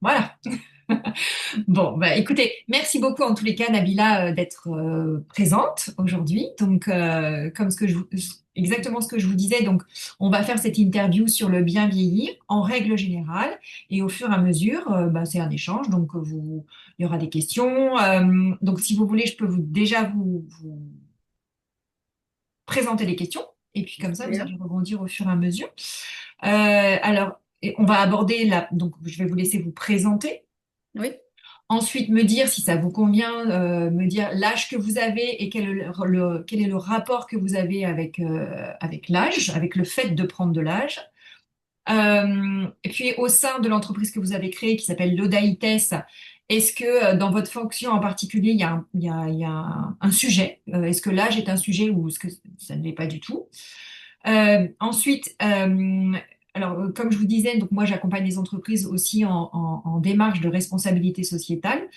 Voilà. Bon, bah, écoutez, merci beaucoup en tous les cas, Nabila, d'être présente aujourd'hui. Donc, comme exactement ce que je vous disais, donc, on va faire cette interview sur le bien vieillir en règle générale, et au fur et à mesure, bah, c'est un échange. Donc, il y aura des questions. Donc, si vous voulez, je peux déjà vous présenter les questions, et puis comme ça, Très vous bien. allez rebondir au fur et à mesure. Alors, et on va aborder donc, je vais vous laisser vous présenter. Oui, Ensuite, me dire si ça vous convient, me dire l'âge que vous avez et quel est le rapport que vous avez avec l'âge, avec le fait de prendre de l'âge. Et puis, au sein de l'entreprise que vous avez créée, qui s'appelle Lodaïtes, est-ce que dans votre fonction en particulier, il y a un sujet? Est-ce que l'âge est un sujet ou est-ce que ça ne l'est pas du tout? Ensuite, comme je vous disais, donc moi j'accompagne les entreprises aussi en démarche de responsabilité sociétale.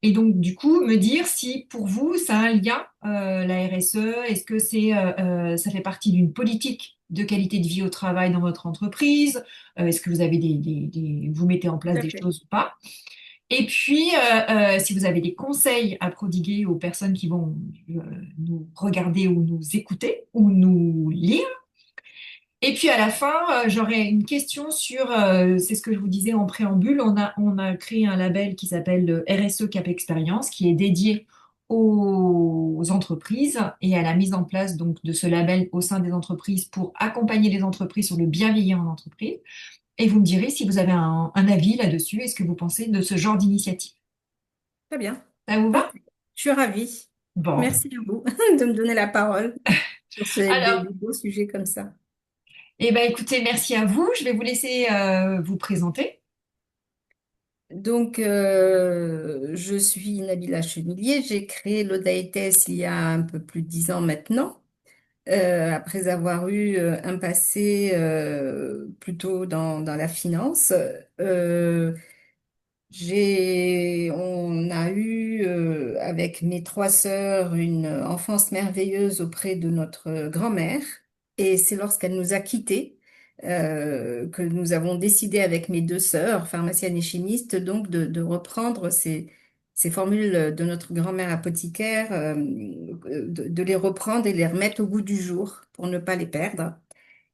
Et donc, du coup, me dire si pour vous, ça a un lien, la RSE, est-ce que ça fait partie d'une politique de qualité de vie au travail dans votre entreprise? Est-ce que vous avez vous mettez en tout place à des fait. choses ou pas? Et puis, si vous avez des conseils à prodiguer aux personnes qui vont nous regarder ou nous écouter ou nous lire. Et puis à la fin, j'aurais une question sur, c'est ce que je vous disais en préambule, on a créé un label qui s'appelle le RSE Cap Expérience, qui est dédié aux entreprises et à la mise en place donc de ce label au sein des entreprises pour accompagner les entreprises sur le bien vieillir en entreprise. Et vous me direz si vous avez un avis là-dessus et ce que vous pensez de ce genre d'initiative. Très bien. Ça vous va? Parfait. Je suis ravie. Bon. Merci à vous de me donner la parole sur Alors, des beaux sujets comme ça. eh ben, écoutez, merci à vous. Je vais vous laisser vous présenter. Je suis Nabila Chemillier. J'ai créé l'Odaïtes il y a un peu plus de 10 ans maintenant, après avoir eu un passé plutôt dans la finance. Euh, on a eu, avec mes trois sœurs, une enfance merveilleuse auprès de notre grand-mère. Et c'est lorsqu'elle nous a quittés que nous avons décidé avec mes deux sœurs, pharmaciennes et chimistes, donc de reprendre ces formules de notre grand-mère apothicaire, de les reprendre et les remettre au goût du jour pour ne pas les perdre.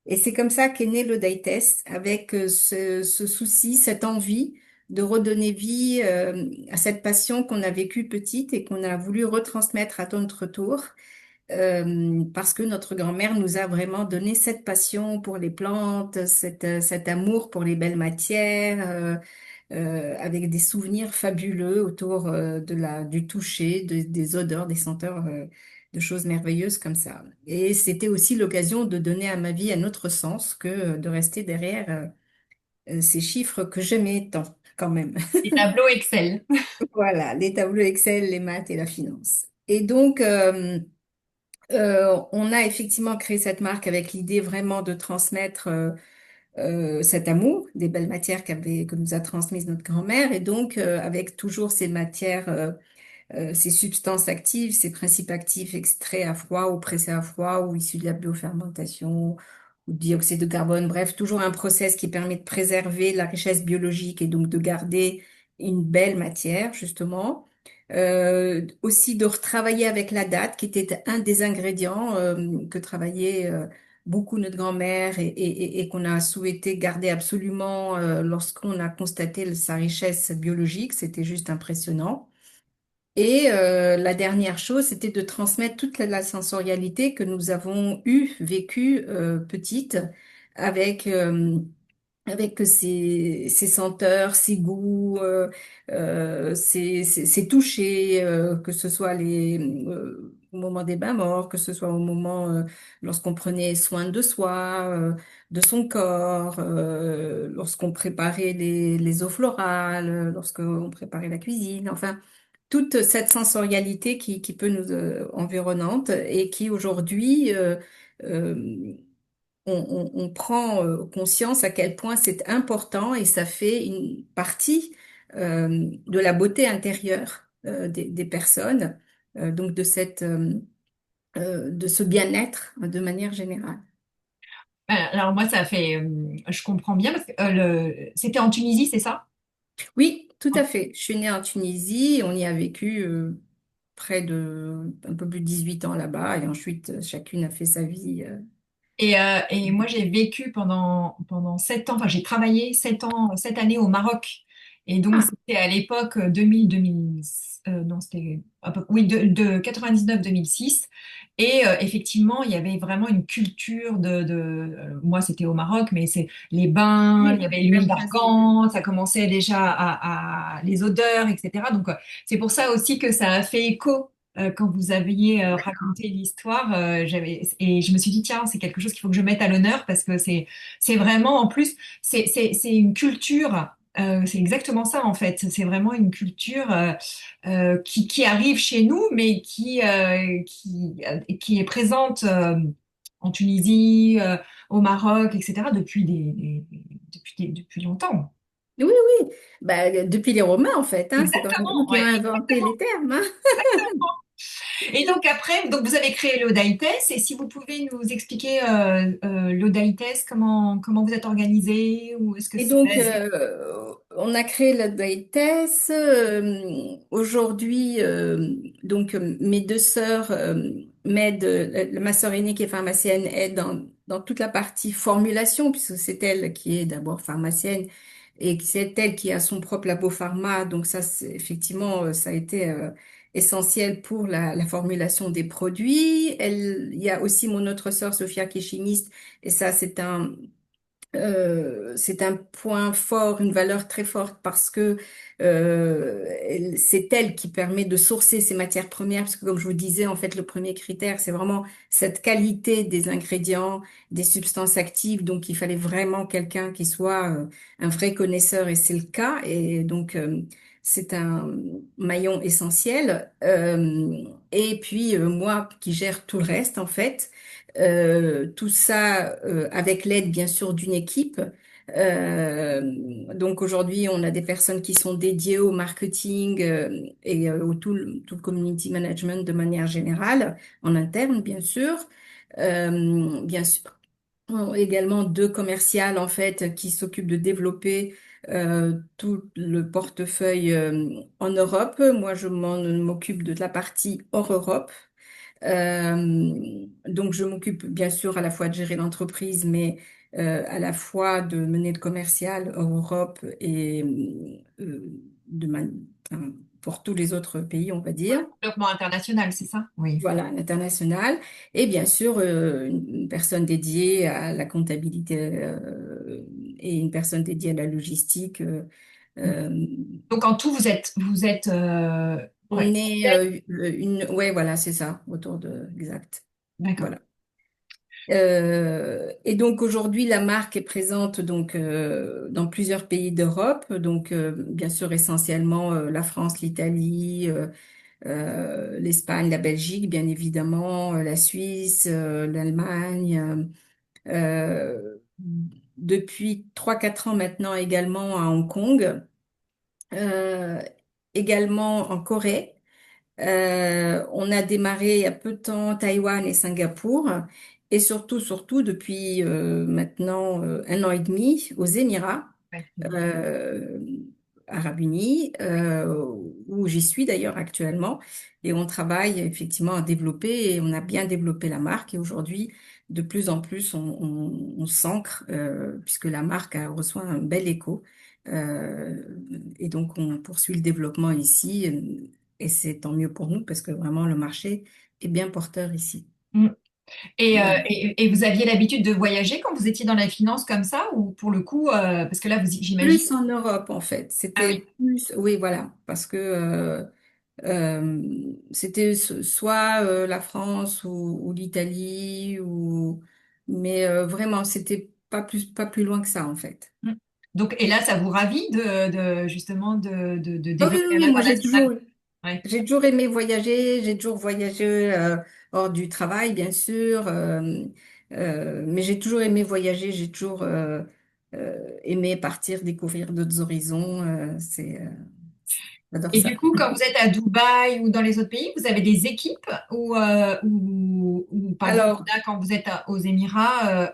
Et c'est comme ça qu'est né l'Odaites, avec ce souci, cette envie de redonner vie à cette passion qu'on a vécue petite et qu'on a voulu retransmettre à notre tour, parce que notre grand-mère nous a vraiment donné cette passion pour les plantes, cet amour pour les belles matières, avec des souvenirs fabuleux autour du toucher, des odeurs, des senteurs, de choses merveilleuses comme ça. Et c'était aussi l'occasion de donner à ma vie un autre sens que de rester derrière ces chiffres que j'aimais tant, quand même. Les tableaux Excel. Voilà, les tableaux Excel, les maths et la finance. Et donc, on a effectivement créé cette marque avec l'idée vraiment de transmettre cet amour des belles matières que nous a transmises notre grand-mère, et donc avec toujours ces matières, ces substances actives, ces principes actifs extraits à froid ou pressés à froid ou issus de la biofermentation ou dioxyde de carbone, bref, toujours un process qui permet de préserver la richesse biologique et donc de garder une belle matière, justement. Aussi de retravailler avec la date, qui était un des ingrédients que travaillait beaucoup notre grand-mère et qu'on a souhaité garder absolument lorsqu'on a constaté sa richesse biologique. C'était juste impressionnant. Et la dernière chose, c'était de transmettre toute la sensorialité que nous avons vécue petite avec, avec ces senteurs, ces goûts, ces touchers, que ce soit au moment des bains morts, que ce soit au moment lorsqu'on prenait soin de soi, de son corps, lorsqu'on préparait les eaux florales, lorsqu'on préparait la cuisine, enfin toute cette sensorialité qui peut nous environnante et qui aujourd'hui euh, on prend conscience à quel point c'est important et ça fait une partie de la beauté intérieure des personnes, donc de ce bien-être de manière générale. Alors moi, je comprends bien parce que c'était en Tunisie, c'est ça? Oui, tout à fait. Je suis née en Tunisie, on y a vécu près de un peu plus de 18 ans là-bas et ensuite chacune a fait sa vie. Et moi, j'ai vécu pendant 7 ans, enfin, j'ai travaillé 7 ans, 7 années au Maroc. Et donc, Ah, c'était à l'époque 2000, non, c'était, oui, de 99-2006. Et effectivement, il y avait vraiment une culture moi, c'était au Maroc, mais c'est les bains, il y oui, avait même l'huile principe. d'argan, ça commençait déjà les odeurs, etc. Donc, c'est pour ça aussi que ça a fait écho quand vous aviez D'accord. raconté l'histoire, et je me suis dit, tiens, c'est quelque chose qu'il faut que je mette à l'honneur parce que c'est vraiment, en plus, c'est une culture, c'est exactement ça en fait. C'est vraiment une culture qui arrive chez nous, mais qui est présente en Tunisie, au Maroc, etc. depuis longtemps. Oui, oui, bah, depuis les Romains en fait, hein, c'est quand même eux Exactement, qui ont ouais, inventé les termes, hein. et donc après, donc vous avez créé l'Odaites, et si vous pouvez nous expliquer l'Odaites, comment vous êtes organisé, ou est-ce que Et c'est donc, basé? on a créé la Daïtes. Aujourd'hui, donc mes deux sœurs m'aident. Ma sœur aînée qui est pharmacienne aide dans toute la partie formulation, puisque c'est elle qui est d'abord pharmacienne et que c'est elle qui a son propre labo pharma. Donc ça, effectivement, ça a été essentiel pour la formulation des produits. Il y a aussi mon autre sœur Sophia qui est chimiste, et ça, c'est un point fort, une valeur très forte parce que c'est elle qui permet de sourcer ces matières premières. Parce que comme je vous disais, en fait, le premier critère, c'est vraiment cette qualité des ingrédients, des substances actives. Donc, il fallait vraiment quelqu'un qui soit un vrai connaisseur et c'est le cas. Et donc, c'est un maillon essentiel. Et puis, moi qui gère tout le reste, en fait. Tout ça avec l'aide bien sûr d'une équipe. Euh, donc aujourd'hui, on a des personnes qui sont dédiées au marketing et au tout le community management de manière générale, en interne bien sûr. Bien sûr, également deux commerciales en fait qui s'occupent de développer tout le portefeuille en Europe. Moi, je m'occupe de la partie hors Europe. Donc, je m'occupe bien sûr à la fois de gérer l'entreprise, mais à la fois de mener le commercial en Europe et de enfin, pour tous les autres pays, on va dire. Développement international, c'est ça? Oui. Voilà, à l'international. Et bien sûr, une personne dédiée à la comptabilité et une personne dédiée à la logistique. Euh, Donc en tout, vous êtes, ouais, on est ouais, voilà, c'est ça, autour de, exact. d'accord. Voilà. Et donc aujourd'hui, la marque est présente donc dans plusieurs pays d'Europe, donc bien sûr essentiellement la France, l'Italie, l'Espagne, la Belgique, bien évidemment, la Suisse, l'Allemagne. Depuis 3 4 ans maintenant également à Hong Kong, euh, également en Corée. On a démarré il y a peu de temps Taïwan et Singapour et surtout depuis maintenant 1 an et demi aux Émirats Ouais. euh, Arabes Unis où j'y suis d'ailleurs actuellement et on travaille effectivement à développer et on a bien développé la marque et aujourd'hui de plus en plus on s'ancre puisque la marque a reçoit un bel écho. Euh, et donc, on poursuit le développement ici. Et c'est tant mieux pour nous parce que vraiment le marché est bien porteur ici. Mm. Et, euh, Voilà. et, et vous aviez l'habitude de voyager quand vous étiez dans la finance comme ça, ou pour le coup, parce que là, j'imagine. Plus en Europe en fait. Ah C'était oui. plus, oui voilà, parce que c'était soit la France ou l'Italie mais vraiment c'était pas plus loin que ça en fait. Mm. Donc, et là, ça vous ravit justement de Ah oui, développer oui, à oui, moi l'international. Ouais. j'ai toujours aimé voyager, j'ai toujours voyagé hors du travail, bien sûr, mais j'ai toujours aimé voyager, j'ai toujours aimé partir, découvrir d'autres horizons. J'adore Et du ça. coup, quand vous êtes à Dubaï ou dans les autres pays, vous avez des équipes ou, par exemple, Alors, là, quand vous êtes aux Émirats,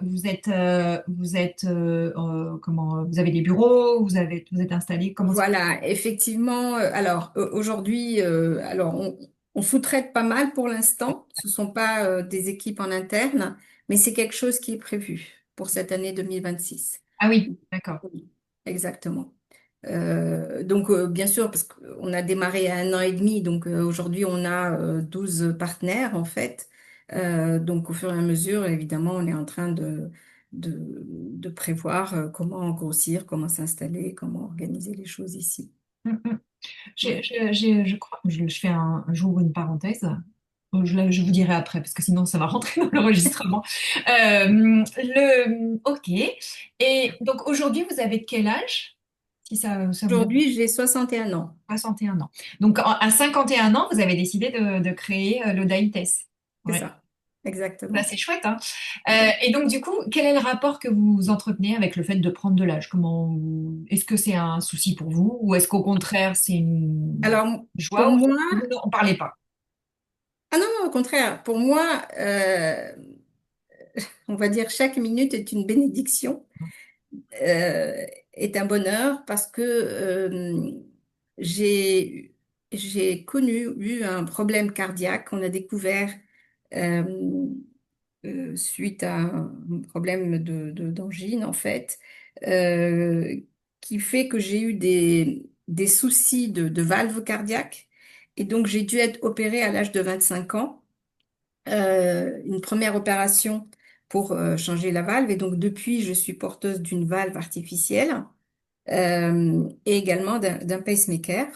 comment, vous avez des bureaux, vous êtes installés, comment ça? voilà, effectivement, alors aujourd'hui, on sous-traite pas mal pour l'instant. Ce ne sont pas des équipes en interne, mais c'est quelque chose qui est prévu pour cette année 2026. Ah oui, d'accord. Oui, exactement. Donc, bien sûr, parce qu'on a démarré à 1 an et demi, donc aujourd'hui, on a 12 partenaires, en fait. Donc, au fur et à mesure, évidemment, on est en train de prévoir comment grossir, comment s'installer, comment organiser les choses ici. Mm, mm. Ouais. Je crois, je fais j'ouvre une parenthèse. Je vous dirai après, parce que sinon ça va rentrer dans l'enregistrement. Ok. Et donc aujourd'hui, vous avez quel âge? Si ça vous donne Aujourd'hui, j'ai 61 ans, 61 ans. Donc à 51 ans, vous avez décidé de créer l'Odaïtes. c'est Ouais. ça, Bah, exactement. c'est chouette, hein. Et donc du coup, quel est le rapport que vous entretenez avec le fait de prendre de l'âge? Est-ce que c'est un souci pour vous ou est-ce qu'au contraire c'est une Alors, pour joie ou moi, vous n'en parlez pas? ah non, non, au contraire, pour moi, on va dire chaque minute est une bénédiction. euh, est un bonheur parce que j'ai eu un problème cardiaque qu'on a découvert euh, suite à un problème d'angine en fait, euh, qui fait que j'ai eu des soucis de valve cardiaque et donc j'ai dû être opérée à l'âge de 25 ans, une première opération pour changer la valve. Et donc, depuis, je suis porteuse d'une valve artificielle et également d'un pacemaker.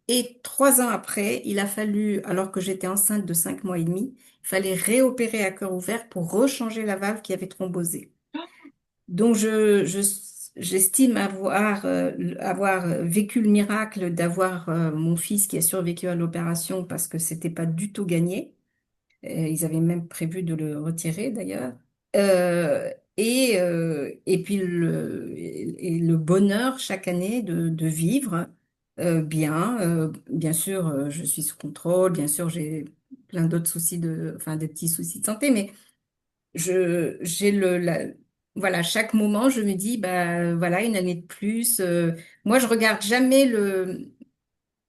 Et 3 ans après, il a fallu, alors que j'étais enceinte de 5 mois et demi, il fallait réopérer à cœur ouvert pour rechanger la valve qui avait thrombosé. Donc, j'estime avoir vécu le miracle d'avoir mon fils qui a survécu à l'opération parce que c'était pas du tout gagné. Ils avaient même prévu de le retirer d'ailleurs. Et puis le bonheur chaque année de vivre bien. Bien sûr, je suis sous contrôle. Bien sûr, j'ai plein d'autres soucis enfin, des petits soucis de santé, mais j'ai voilà, chaque moment, je me dis, bah voilà, une année de plus. Moi, je regarde jamais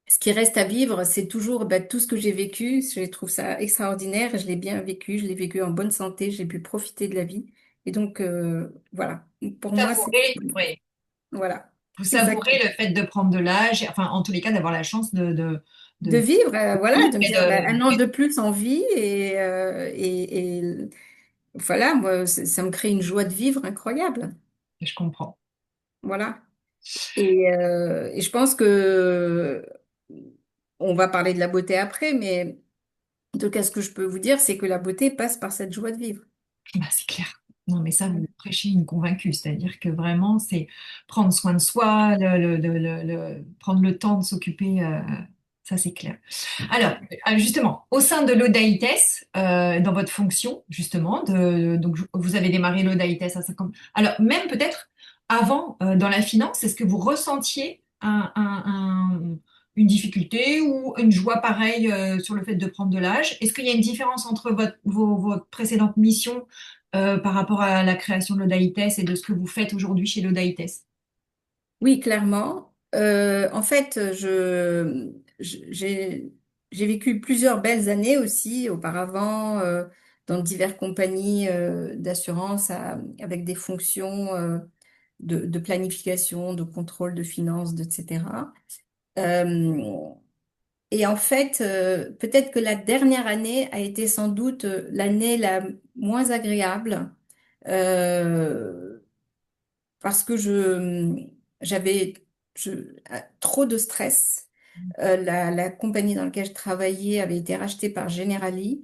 ce qui reste à vivre, c'est toujours bah, tout ce que j'ai vécu. Je trouve ça extraordinaire. Je l'ai bien vécu. Je l'ai vécu en bonne santé. J'ai pu profiter de la vie. Et donc, voilà. Pour moi, c'est... Savourer, oui. Voilà. Vous savourez Exactement. le fait de prendre de l'âge, enfin en tous les cas d'avoir la chance De de vivre, voilà, vivre de me et dire bah, de... 1 an de plus en vie. Et voilà, moi, ça me crée une joie de vivre incroyable. Je comprends. Voilà. Et je pense que on va parler de la beauté après, mais en tout cas, ce que je peux vous dire, c'est que la beauté passe par cette joie de vivre. Bah, c'est clair. Non, mais ça, vous Voilà. prêchez une convaincue, c'est-à-dire que vraiment, c'est prendre soin de soi, prendre le temps de s'occuper, ça c'est clair. Alors, justement, au sein de l'Odaïtes, dans votre fonction, justement, donc vous avez démarré l'Odaïtes à 50. Alors, même peut-être avant, dans la finance, est-ce que vous ressentiez une difficulté ou une joie pareille sur le fait de prendre de l'âge? Est-ce qu'il y a une différence entre votre précédente mission par rapport à la création de l'Odaïtes et de ce que vous faites aujourd'hui chez l'Odaïtes? Oui, clairement. En fait, j'ai vécu plusieurs belles années aussi auparavant dans diverses compagnies d'assurance avec des fonctions de planification, de contrôle de finances, etc. Euh, et en fait, peut-être que la dernière année a été sans doute l'année la moins agréable. Euh, Parce que j'avais je, trop de stress. La compagnie dans laquelle je travaillais avait été rachetée par Generali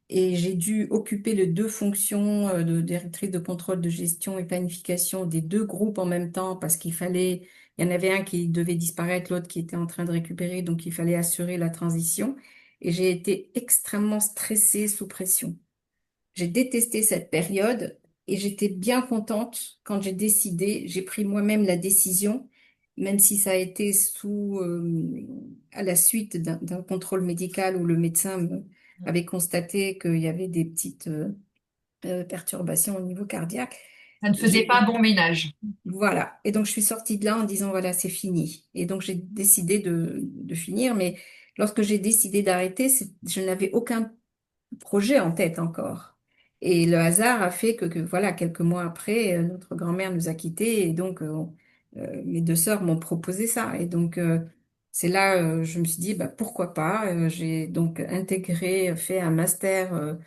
et j'ai dû occuper les deux fonctions de directrice de contrôle de gestion et planification des deux groupes en même temps parce il y en avait un qui devait disparaître, l'autre qui était en train de récupérer, donc il fallait assurer la transition. Et j'ai été extrêmement stressée sous pression. J'ai détesté cette période et j'étais bien contente quand j'ai pris moi-même la décision même si ça a été à la suite d'un contrôle médical où le médecin avait constaté qu'il y avait des petites perturbations au niveau cardiaque. Ça ne faisait J'ai, pas bon ménage. voilà. Et donc, je suis sortie de là en disant, voilà, c'est fini. Et donc, j'ai décidé de finir. Mais lorsque j'ai décidé d'arrêter, je n'avais aucun projet en tête encore. Et le hasard a fait voilà, quelques mois après, notre grand-mère nous a quittés. Et donc, mes deux sœurs m'ont proposé ça. Et donc, c'est là, je me suis dit, bah, pourquoi pas. J'ai donc intégré, fait un master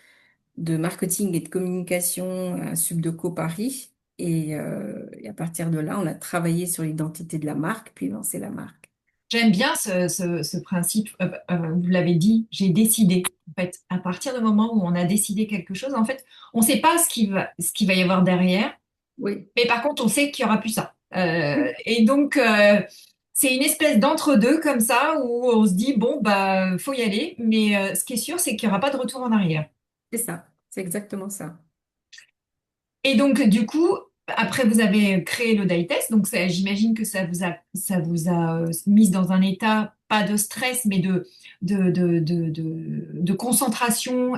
de marketing et de communication à Subdeco Paris. Et à partir de là, on a travaillé sur l'identité de la marque, puis lancé la marque. J'aime bien ce principe. Vous l'avez dit, j'ai décidé. En fait, à partir du moment où on a décidé quelque chose, en fait, on ne sait pas ce qu'il va y avoir derrière, Oui, mais par contre, on sait qu'il n'y aura plus ça. Et donc, c'est une espèce d'entre-deux comme ça où on se dit, bon, bah, faut y aller, mais ce qui est sûr, c'est qu'il n'y aura pas de retour en arrière. c'est ça. C'est exactement ça. Et donc, du coup, après, vous avez créé le test. Donc, j'imagine que ça vous a mise dans un état, pas de stress, mais de concentration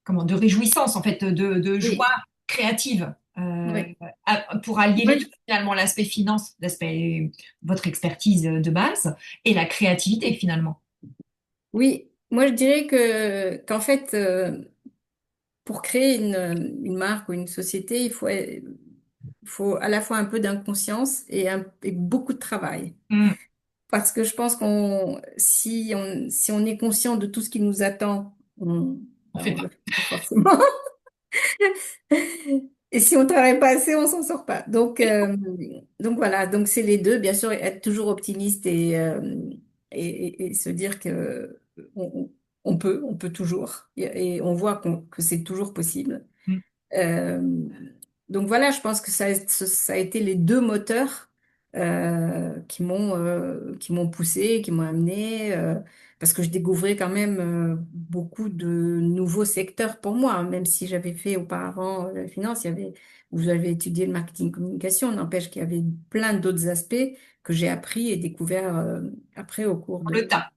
comment, de réjouissance, en fait, de joie Oui, créative, oui. pour allier Moi, les deux, finalement, l'aspect finance, l'aspect, votre expertise de base, et la créativité, finalement. oui, moi je dirais qu'en fait, pour créer une marque ou une société, il faut à la fois un peu d'inconscience et beaucoup de travail. Mm, Parce que je pense si on est conscient de tout ce qui nous attend, on ben, fait on pas. le fait pas forcément. Et si on travaille pas assez, on s'en sort pas. Donc voilà, donc c'est les deux. Bien sûr, être toujours optimiste et se dire que on peut toujours. Et on voit que c'est toujours possible. Mm. Euh, donc voilà, je pense que ça a été les deux moteurs qui m'ont poussé, qui m'ont amené, parce que je découvrais quand même beaucoup de nouveaux secteurs pour moi, hein. Même si j'avais fait auparavant la finance, vous avez étudié le marketing communication, n'empêche qu'il y avait plein d'autres aspects que j'ai appris et découvert après au cours Le de... tas.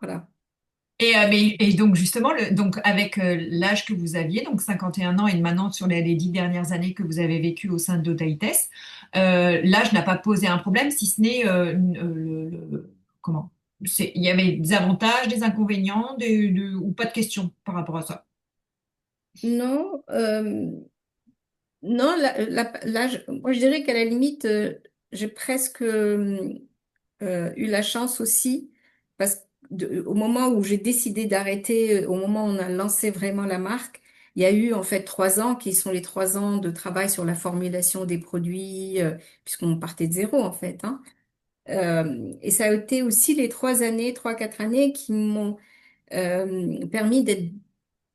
Voilà. Et donc justement, donc avec l'âge que vous aviez, donc 51 ans, et maintenant sur les 10 dernières années que vous avez vécues au sein d'Otaïtes, l'âge n'a pas posé un problème, si ce n'est comment? Il y avait des avantages, des inconvénients, ou pas de questions par rapport à ça. Non, non, moi je dirais qu'à la limite, j'ai presque eu la chance aussi, parce que au moment où j'ai décidé d'arrêter, au moment où on a lancé vraiment la marque, il y a eu en fait 3 ans qui sont les 3 ans de travail sur la formulation des produits, puisqu'on partait de zéro en fait, hein. Et ça a été aussi les 3 années, 3, 4 années qui m'ont permis d'être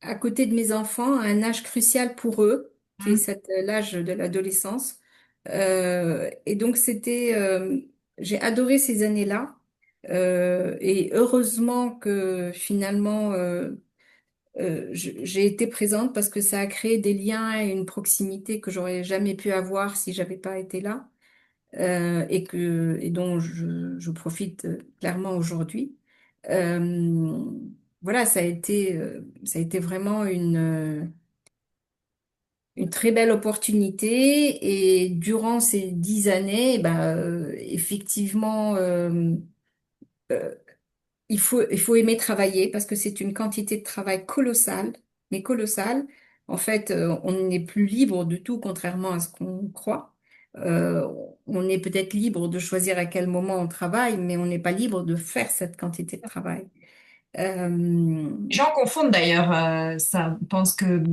à côté de mes enfants à un âge crucial pour eux, qui est Mm. l'âge de l'adolescence. Et donc j'ai adoré ces années-là. Et heureusement que finalement j'ai été présente parce que ça a créé des liens et une proximité que j'aurais jamais pu avoir si j'avais pas été là, et dont je profite clairement aujourd'hui. Euh, voilà, ça a été vraiment une très belle opportunité. Et durant ces 10 années, ben, effectivement, euh, il faut aimer travailler parce que c'est une quantité de travail colossale, mais colossale. En fait, on n'est plus libre de tout, contrairement à ce qu'on croit. Euh, on est peut-être libre de choisir à quel moment on travaille, mais on n'est pas libre de faire cette quantité de travail. Euh, Les gens confondent d'ailleurs ça. On pense que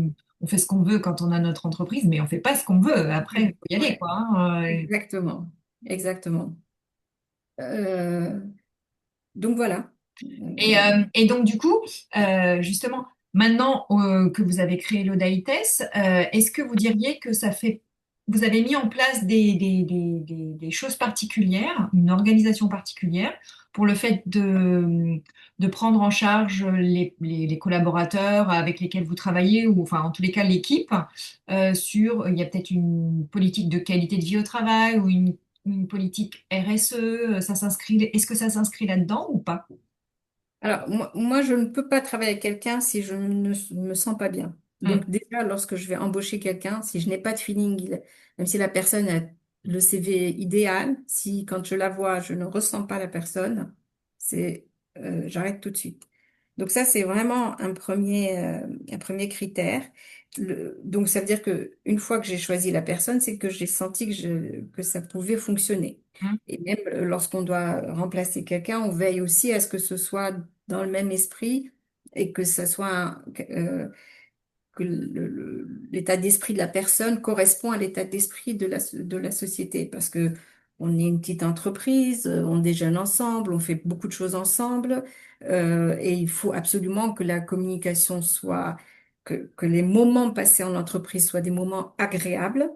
on fait ce qu'on veut quand on a notre entreprise, mais on fait pas ce qu'on veut. Après, il faut y aller, ouais, quoi, hein. exactement, exactement. Euh, donc voilà. Et donc, du coup, justement, maintenant que vous avez créé l'Odaïtes, est-ce que vous diriez que ça fait vous avez mis en place des choses particulières, une organisation particulière pour le fait de prendre en charge les collaborateurs avec lesquels vous travaillez, ou enfin en tous les cas l'équipe, il y a peut-être une politique de qualité de vie au travail ou une politique RSE, est-ce que ça s'inscrit là-dedans ou pas? Alors, moi, je ne peux pas travailler avec quelqu'un si je ne me sens pas bien. Hmm. Donc, déjà, lorsque je vais embaucher quelqu'un, si je n'ai pas de feeling, même si la personne a le CV idéal, si quand je la vois, je ne ressens pas la personne, j'arrête tout de suite. Donc, ça, c'est vraiment un premier critère. Donc, ça veut dire que une fois que j'ai choisi la personne, c'est que j'ai senti que ça pouvait fonctionner. Hmm. Et même lorsqu'on doit remplacer quelqu'un, on veille aussi à ce que ce soit dans le même esprit et que ça soit que l'état d'esprit de la personne correspond à l'état d'esprit de la société. Parce que on est une petite entreprise, on déjeune ensemble, on fait beaucoup de choses ensemble, et il faut absolument que la communication soit, que les moments passés en entreprise soient des moments agréables.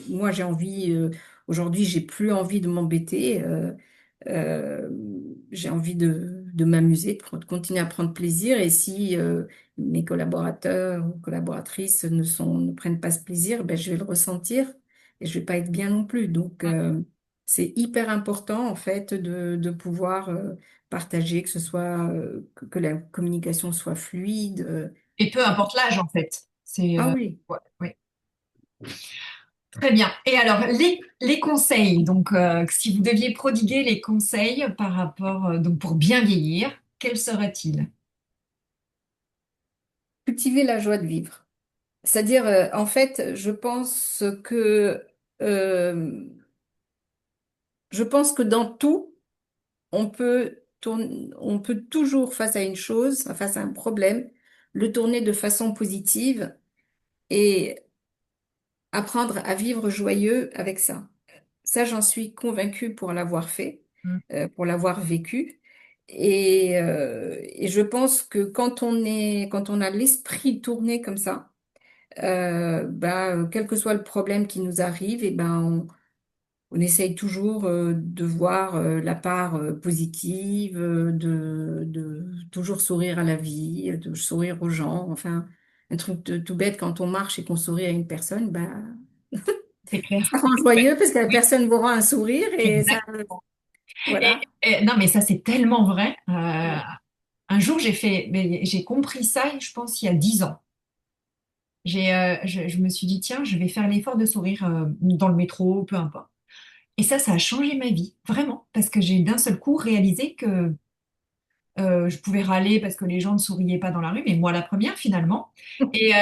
Moi, aujourd'hui, j'ai plus envie de m'embêter. Euh, j'ai envie de m'amuser, de continuer à prendre plaisir. Et si mes collaborateurs ou collaboratrices ne prennent pas ce plaisir, ben, je vais le ressentir et je vais pas être bien non plus. Donc, c'est hyper important en fait de pouvoir partager, que ce soit que la communication soit fluide. Et peu importe l'âge en fait. Ah oui. Ouais, ouais. Très bien. Et alors, les conseils, donc si vous deviez prodiguer les conseils par rapport, donc pour bien vieillir, quels seraient-ils? Cultiver la joie de vivre. C'est-à-dire, en fait, euh, je pense que dans tout, on peut toujours, face à une chose, face à un problème, le tourner de façon positive et apprendre à vivre joyeux avec ça. Ça, j'en suis convaincue pour l'avoir fait, Mm. pour l'avoir vécu. Et je pense que quand on a l'esprit tourné comme ça, quel que soit le problème qui nous arrive, et ben, on essaye toujours de voir la part positive, de toujours sourire à la vie, de sourire aux gens. Enfin, un truc tout bête, quand on marche et qu'on sourit à une personne, ben, C'est clair. ça rend Ouais, joyeux parce que la oui, personne vous rend un sourire et ça, exactement. Et, voilà. non, mais ça, c'est tellement vrai. Un jour, j'ai compris ça, je pense, il y a 10 ans. Je me suis dit, tiens, je vais faire l'effort de sourire dans le métro, peu importe. Et ça a changé ma vie, vraiment, parce que j'ai d'un seul coup réalisé que je pouvais râler parce que les gens ne souriaient pas dans la rue, mais moi la première finalement. Et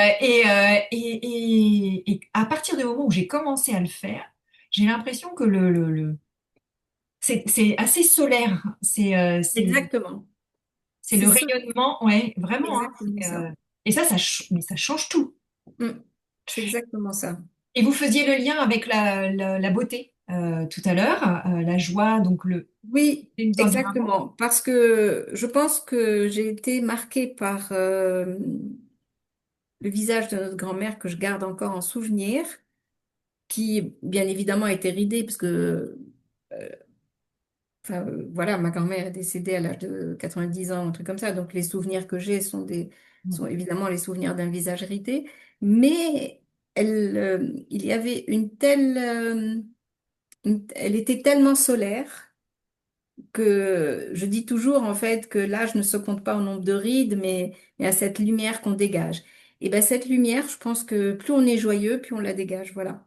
à partir du moment où j'ai commencé à le faire, j'ai l'impression que c'est assez solaire. Exactement. C'est C'est le ça, rayonnement, ouais, vraiment. Hein, exactement ça. et mais ça change tout. Mm. C'est exactement ça. Et vous faisiez le lien avec la beauté tout à l'heure, la joie, donc Oui, et nous en dire un mot? exactement. Parce que je pense que j'ai été marquée par le visage de notre grand-mère que je garde encore en souvenir, qui bien évidemment a été ridé parce que voilà, ma grand-mère est décédée à l'âge de 90 ans, un truc comme ça. Donc les souvenirs que j'ai sont évidemment les souvenirs d'un visage ridé. Mais il y avait elle était tellement solaire que je dis toujours en fait que l'âge ne se compte pas au nombre de rides, mais à cette lumière qu'on dégage. Et ben cette lumière, je pense que plus on est joyeux, plus on la dégage. Voilà.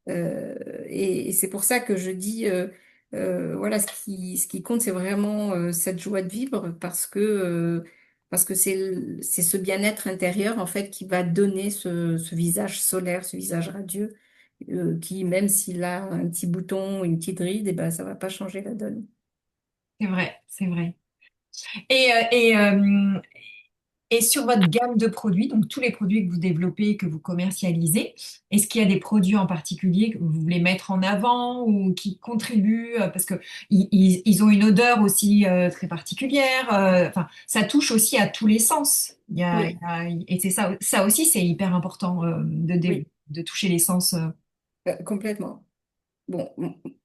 Et c'est pour ça que je dis, voilà, ce qui compte, c'est vraiment cette joie de vivre parce que c'est ce bien-être intérieur, en fait, qui va donner ce visage solaire, ce visage radieux, qui, même s'il a un petit bouton, une petite ride, et ben, ça va pas changer la donne. C'est vrai, c'est vrai. Et, euh, et, euh, et sur votre gamme de produits, donc tous les produits que vous développez, que vous commercialisez, est-ce qu'il y a des produits en particulier que vous voulez mettre en avant ou qui contribuent, parce que ils ont une odeur aussi très particulière. Enfin, ça touche aussi à tous les sens. Oui, Et c'est ça aussi, c'est hyper important oui. de toucher les sens. Complètement. Bon,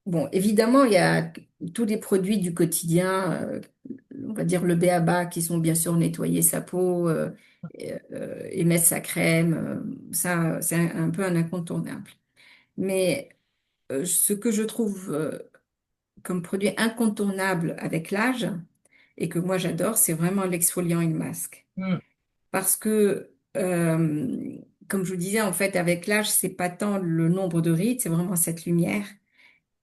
bon, évidemment, il y a tous les produits du quotidien, on va dire le b.a.-ba, qui sont bien sûr nettoyer sa peau et mettre sa crème. Ça, c'est un peu un incontournable. Mais ce que je trouve comme produit incontournable avec l'âge et que moi j'adore, c'est vraiment l'exfoliant et le masque. Mm, Parce que, comme je vous disais, en fait, avec l'âge, c'est pas tant le nombre de rides, c'est vraiment cette lumière.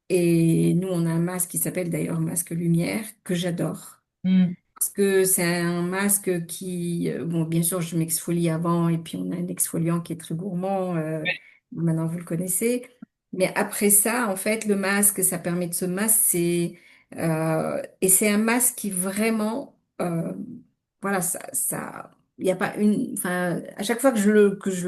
Et nous, on a un masque qui s'appelle d'ailleurs masque lumière que j'adore. mm. Parce que c'est un masque qui, bon, bien sûr, je m'exfolie avant et puis on a un exfoliant qui est très gourmand. Maintenant, vous le connaissez. Mais après ça, en fait, le masque, ça permet de se masser. Et c'est un masque qui vraiment, voilà, il n'y a pas une, enfin, à chaque fois que je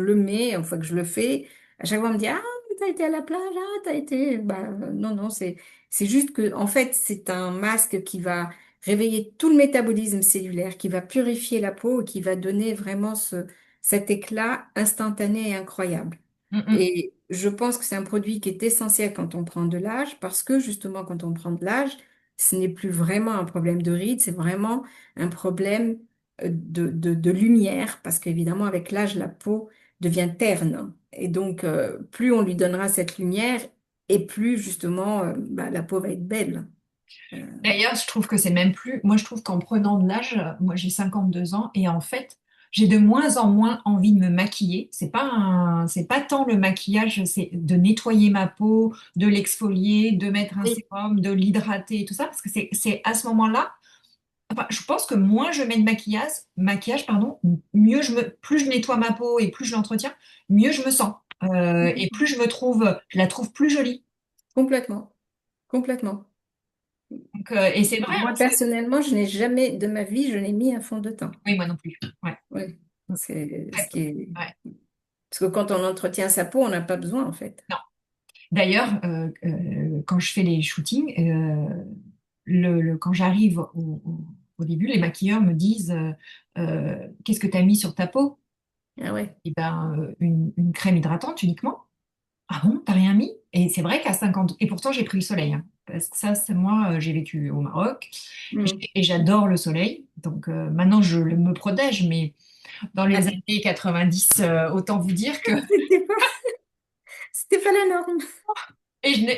le mets, une fois que je le fais, à chaque fois on me dit, ah, t'as été à la plage, ah, t'as été, bah, non, non, c'est juste que, en fait, c'est un masque qui va réveiller tout le métabolisme cellulaire, qui va purifier la peau et qui va donner vraiment cet éclat instantané et incroyable. Mm, mm. Et je pense que c'est un produit qui est essentiel quand on prend de l'âge, parce que justement, quand on prend de l'âge, ce n'est plus vraiment un problème de rides, c'est vraiment un problème de lumière, parce qu'évidemment, avec l'âge, la peau devient terne. Et donc, plus on lui donnera cette lumière, et plus justement, bah, la peau va être belle. Euh, D'ailleurs, je trouve que c'est même plus. Moi, je trouve qu'en prenant de l'âge, moi j'ai 52 ans et en fait, j'ai de moins en moins envie de me maquiller. C'est pas tant le maquillage, c'est de nettoyer ma peau, de l'exfolier, de mettre un oui, sérum, de l'hydrater et tout ça, parce que c'est à ce moment-là. Enfin, je pense que moins je mets de maquillage, pardon, mieux plus je nettoie ma peau et plus je l'entretiens, mieux je me sens. Et plus je la trouve plus jolie. complètement, complètement. Donc, et c'est vrai, hein, Moi, personnellement, je n'ai jamais de ma vie, je n'ai mis un fond de teint. oui, moi non plus. Ouais. Oui, c'est ce Très qui peu. est... Ouais. Parce que quand on entretient sa peau, on n'a pas besoin, en fait. Non. D'ailleurs, quand je fais les shootings, quand j'arrive au début, les maquilleurs me disent qu'est-ce que tu as mis sur ta peau? Ah ouais. Et ben, une crème hydratante uniquement. Ah bon, t'as rien mis? Et c'est vrai qu'à 50, et pourtant j'ai pris le soleil, hein, parce que ça, c'est moi, j'ai vécu au Maroc Hmm. et j'adore le soleil. Donc maintenant, me protège, mais dans les Ah, années 90, autant vous dire que. c'était pas, c'était pas la norme.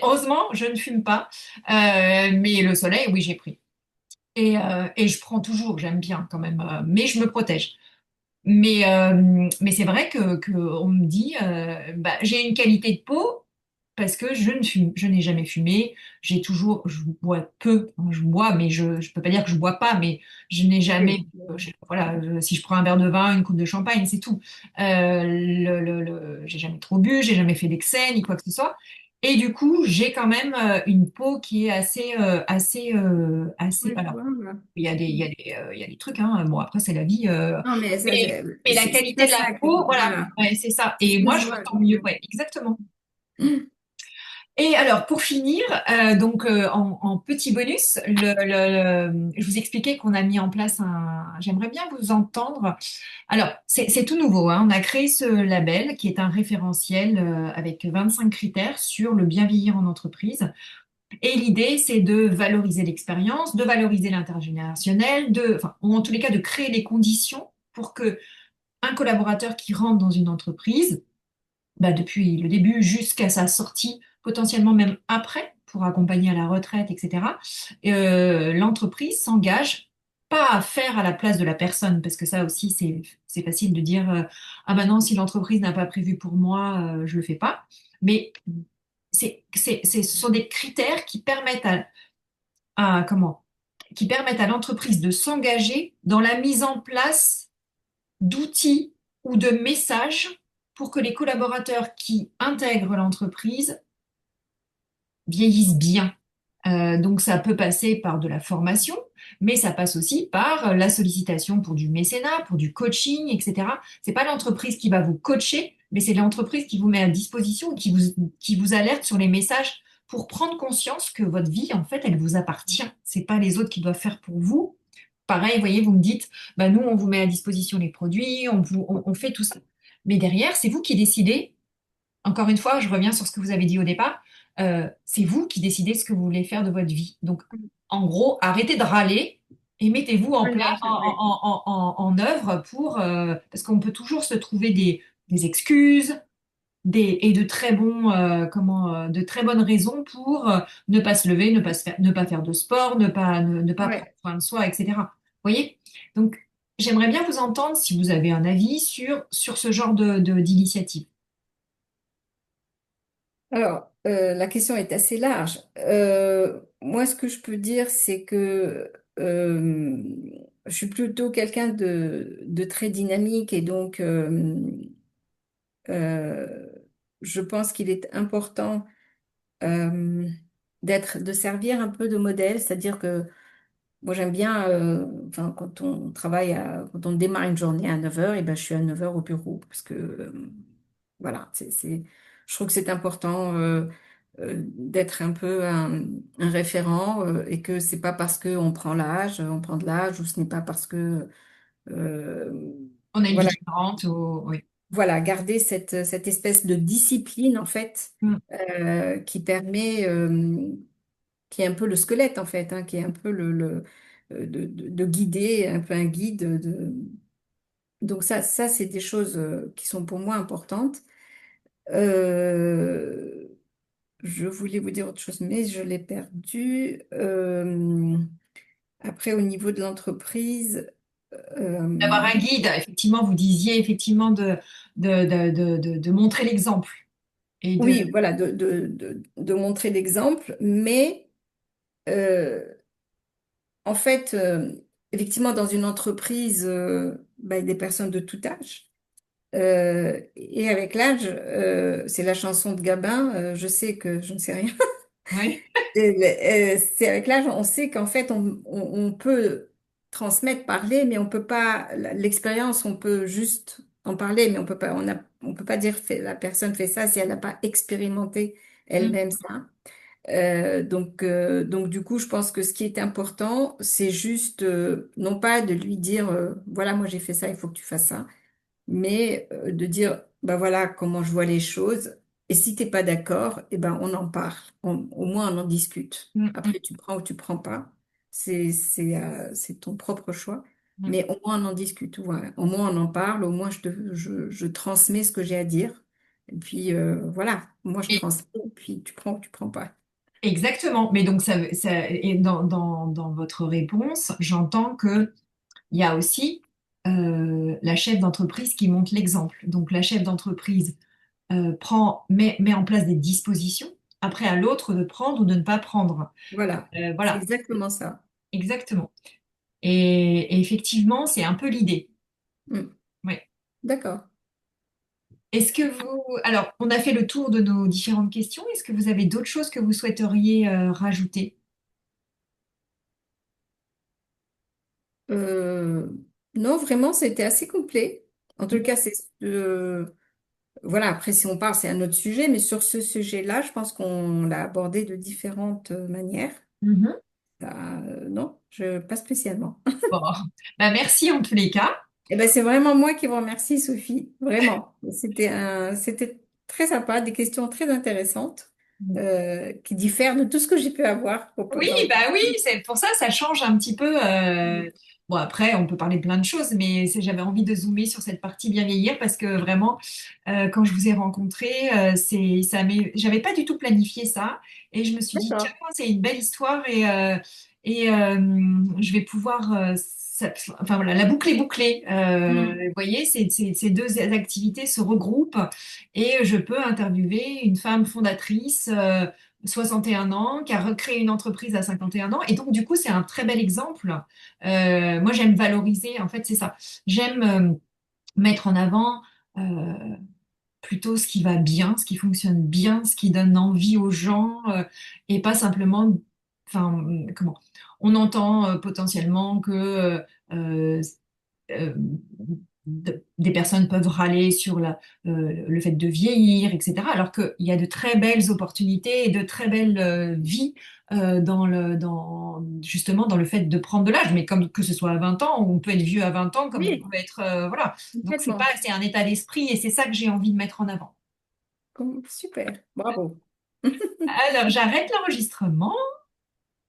Heureusement, je ne fume pas. Mais le soleil, oui, j'ai pris. Et je prends toujours, j'aime bien quand même, mais je me protège. Mais c'est vrai que on me dit, bah, j'ai une qualité de peau parce que je n'ai jamais fumé. Je bois peu, hein, je bois, mais je peux pas dire que je bois pas, mais je n'ai jamais, Oui. voilà, si je prends un verre de vin, une coupe de champagne, c'est tout. J'ai jamais trop bu, j'ai jamais fait d'excès ni quoi que ce soit. Et du coup, j'ai quand même une peau qui est assez. Oui, je Alors, vois, là. il y a des trucs, hein. Bon, après, c'est la vie. Non, mais ça, Mais, mais la c'est qualité pas de la ça que... peau, voilà, Voilà, ouais, c'est ça. c'est ce Et que moi, je je me vois. sens mieux. Ouais, exactement. Et alors, pour finir, donc en petit bonus, je vous expliquais qu'on a mis en place un. J'aimerais bien vous entendre. Alors, c'est tout nouveau, hein. On a créé ce label qui est un référentiel avec 25 critères sur le bien vieillir en entreprise. Et l'idée, c'est de valoriser l'expérience, de valoriser l'intergénérationnel, enfin, ou en tous les cas, de créer les conditions pour que un collaborateur qui rentre dans une entreprise, bah, depuis le début jusqu'à sa sortie, potentiellement même après, pour accompagner à la retraite, etc., l'entreprise s'engage pas à faire à la place de la personne, parce que ça aussi, c'est facile de dire, ah ben non, si l'entreprise n'a pas prévu pour moi, je le fais pas. Mais ce sont des critères qui permettent comment? Qui permettent à l'entreprise de s'engager dans la mise en place d'outils ou de messages pour que les collaborateurs qui intègrent l'entreprise vieillissent bien. Donc ça peut passer par de la formation, mais ça passe aussi par la sollicitation pour du mécénat, pour du coaching, etc. C'est pas l'entreprise qui va vous coacher, mais c'est l'entreprise qui vous met à disposition, qui vous alerte sur les messages pour prendre conscience que votre vie, en fait, elle vous appartient. C'est pas les autres qui doivent faire pour vous. Pareil, vous voyez, vous me dites, bah, nous, on vous met à disposition les produits, on fait tout ça. Mais derrière, c'est vous qui décidez encore une fois, je reviens sur ce que vous avez dit au départ. C'est vous qui décidez ce que vous voulez faire de votre vie. Donc, en gros, arrêtez de râler et mettez-vous en, Ouais, non, c'est vrai. en œuvre pour, parce qu'on peut toujours se trouver des excuses et de très bons, de très bonnes raisons pour ne pas se lever, ne pas faire de sport, ne pas prendre Ouais. soin de soi, etc. Vous voyez? Donc, j'aimerais bien vous entendre si vous avez un avis sur ce genre d'initiative. Alors, la question est assez large. Moi, ce que je peux dire, c'est que je suis plutôt quelqu'un de très dynamique et donc euh, je pense qu'il est important euh, de servir un peu de modèle, c'est-à-dire que moi j'aime bien, enfin, quand on démarre une journée à 9 heures, et ben, je suis à 9 heures au bureau parce que voilà, je trouve que c'est important d'être un peu un référent et que c'est pas parce qu'on prend l'âge, on prend de l'âge ou ce n'est pas parce que euh, On a une vie voilà, différente, oui. voilà, garder cette espèce de discipline, en fait, Mm. qui permet, qui est un peu le squelette, en fait, hein, qui est un peu de guider, un peu un guide. Donc ça c'est des choses qui sont pour moi importantes. Euh, je voulais vous dire autre chose, mais je l'ai perdu. Après, au niveau de l'entreprise, D'avoir euh, un guide, effectivement, vous disiez effectivement de montrer l'exemple et de. oui, voilà, de montrer l'exemple, mais euh, en fait, effectivement, dans une entreprise, bah, il y a des personnes de tout âge. Et avec l'âge, c'est la chanson de Gabin, je sais que je ne sais rien. Oui. C'est avec l'âge, on sait qu'en fait, on peut transmettre, parler, mais on peut pas, l'expérience, on peut juste en parler, mais on peut pas dire la personne fait ça si elle n'a pas expérimenté Mm, elle-même ça. Donc du coup, je pense que ce qui est important, c'est juste, non pas de lui dire, voilà, moi j'ai fait ça, il faut que tu fasses ça, mais de dire, bah voilà comment je vois les choses. Et si t'es pas d'accord, eh ben on en parle. Au moins on en discute. mm, mm, Après, tu prends ou tu prends pas. C'est ton propre choix. mm. Mais au moins on en discute. Voilà. Au moins on en parle. Au moins je transmets ce que j'ai à dire. Et puis voilà. Moi je Et transmets. Et puis tu prends ou tu prends pas. exactement. Mais donc et dans votre réponse, j'entends que il y a aussi la chef d'entreprise qui montre l'exemple. Donc la chef d'entreprise met en place des dispositions. Après, à l'autre de prendre ou de ne pas prendre. Voilà. C'est Voilà, exactement ça. exactement. Et effectivement, c'est un peu l'idée. Mm. Ouais. D'accord. Est-ce que vous... Alors, on a fait le tour de nos différentes questions. Est-ce que vous avez d'autres choses que vous souhaiteriez rajouter? Euh, non, vraiment, c'était assez complet. En tout cas, voilà, après, si on parle, c'est un autre sujet, mais sur ce sujet-là, je pense qu'on l'a abordé de différentes manières. Mhm. Non, pas spécialement. Bon, bah, merci en tous les cas. Et ben, c'est vraiment moi qui vous remercie, Sophie. Vraiment. C'était très sympa, des questions très intéressantes, qui diffèrent de tout ce que j'ai pu avoir Oui, dans le bah oui, passé. c'est pour ça, ça change un petit peu. Bon, après, on peut parler de plein de choses, mais j'avais envie de zoomer sur cette partie bien vieillir parce que vraiment, quand je vous ai rencontré, j'avais pas du tout planifié ça et je me suis dit, tiens, D'accord. c'est une belle histoire et je vais pouvoir, enfin voilà, la boucle est bouclée. Hmm. Vous voyez, ces deux activités se regroupent et je peux interviewer une femme fondatrice. 61 ans, qui a recréé une entreprise à 51 ans. Et donc, du coup, c'est un très bel exemple. Moi, j'aime valoriser, en fait, c'est ça. J'aime mettre en avant plutôt ce qui va bien, ce qui fonctionne bien, ce qui donne envie aux gens, et pas simplement, enfin, comment? On entend potentiellement que euh, des personnes peuvent râler sur le fait de vieillir, etc. Alors qu'il y a de très belles opportunités et de très belles vies justement dans le fait de prendre de l'âge. Mais comme que ce soit à 20 ans, on peut être vieux à 20 ans, comme vous Oui, pouvez être... voilà. Donc complètement. c'est un état d'esprit et c'est ça que j'ai envie de mettre en avant. Super, bravo. Alors, j'arrête l'enregistrement.